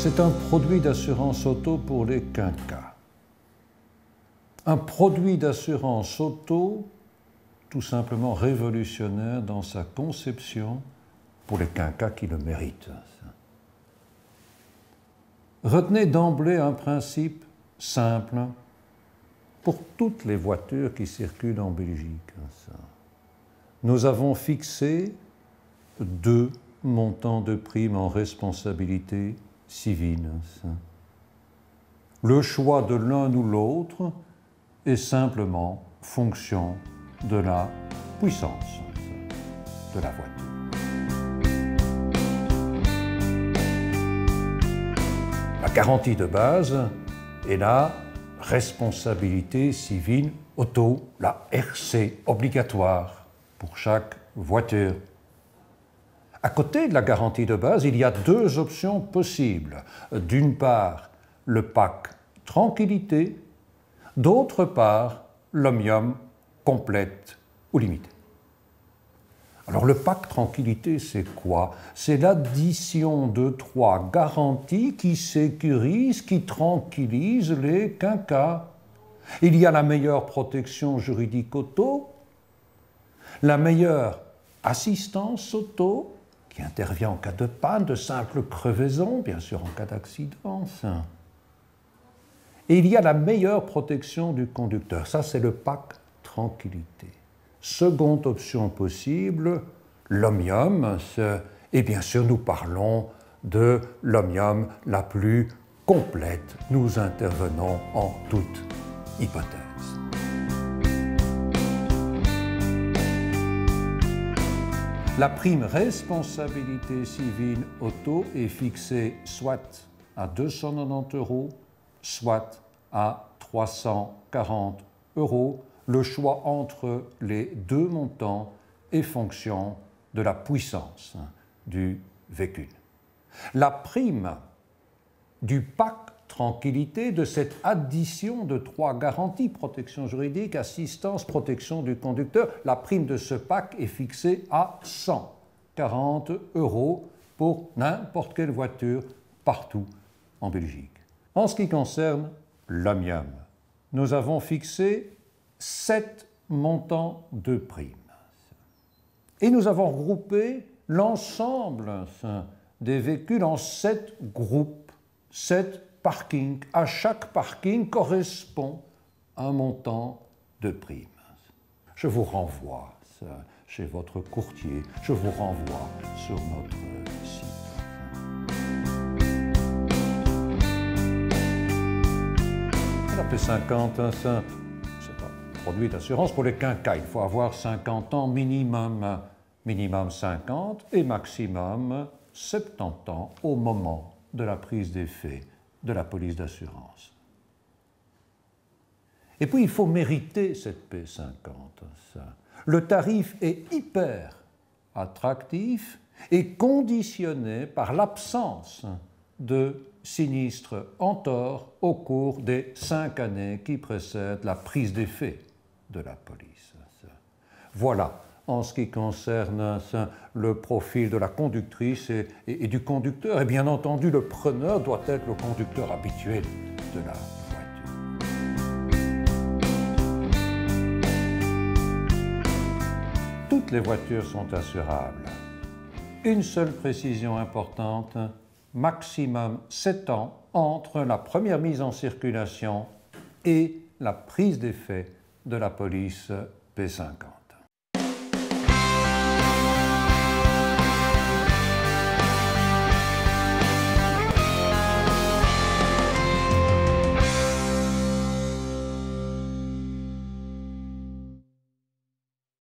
C'est un produit d'assurance auto pour les quinquas. Un produit d'assurance auto tout simplement révolutionnaire dans sa conception pour les quinquas qui le méritent. Retenez d'emblée un principe simple pour toutes les voitures qui circulent en Belgique. Nous avons fixé 2 montants de prime en responsabilité civile. Le choix de l'un ou l'autre est simplement fonction de la puissance de la voiture. La garantie de base est la responsabilité civile auto, la RC obligatoire pour chaque voiture. À côté de la garantie de base, il y a 2 options possibles. D'une part, le pack tranquillité, d'autre part, l'omnium complète ou limitée. Alors le pack tranquillité, c'est quoi? C'est l'addition de 3 garanties qui sécurisent, qui tranquillisent les quinquas. Il y a la meilleure protection juridique auto, la meilleure assistance auto, qui intervient en cas de panne, de simple crevaison, bien sûr en cas d'accident. Et il y a la meilleure protection du conducteur. Ça, c'est le pack tranquillité. Seconde option possible, l'omnium. Et bien sûr, nous parlons de l'omnium la plus complète. Nous intervenons en toute hypothèse. La prime responsabilité civile auto est fixée soit à 290 €, soit à 340 €. Le choix entre les 2 montants est fonction de la puissance du véhicule. La prime du pack tranquillité, de cette addition de 3 garanties, protection juridique, assistance, protection du conducteur, la prime de ce pack est fixée à 140 € pour n'importe quelle voiture partout en Belgique. En ce qui concerne l'omnium, nous avons fixé 7 montants de primes. Et nous avons regroupé l'ensemble des véhicules en 7 groupes, 7 parkings. À chaque parking correspond un montant de prime. Je vous renvoie chez votre courtier, je vous renvoie sur notre site. La P50, c'est un produit d'assurance pour les quinquas. Il faut avoir 50 ans minimum, minimum 50 et maximum 70 ans au moment de la prise d'effet de la police d'assurance. Et puis il faut mériter cette P50. Le tarif est hyper attractif et conditionné par l'absence de sinistres en tort au cours des 5 années qui précèdent la prise d'effet de la police. Voilà en ce qui concerne le profil de la conductrice et du conducteur. Et bien entendu, le preneur doit être le conducteur habituel de la voiture. Toutes les voitures sont assurables. Une seule précision importante, maximum 7 ans entre la première mise en circulation et la prise d'effet de la police P50.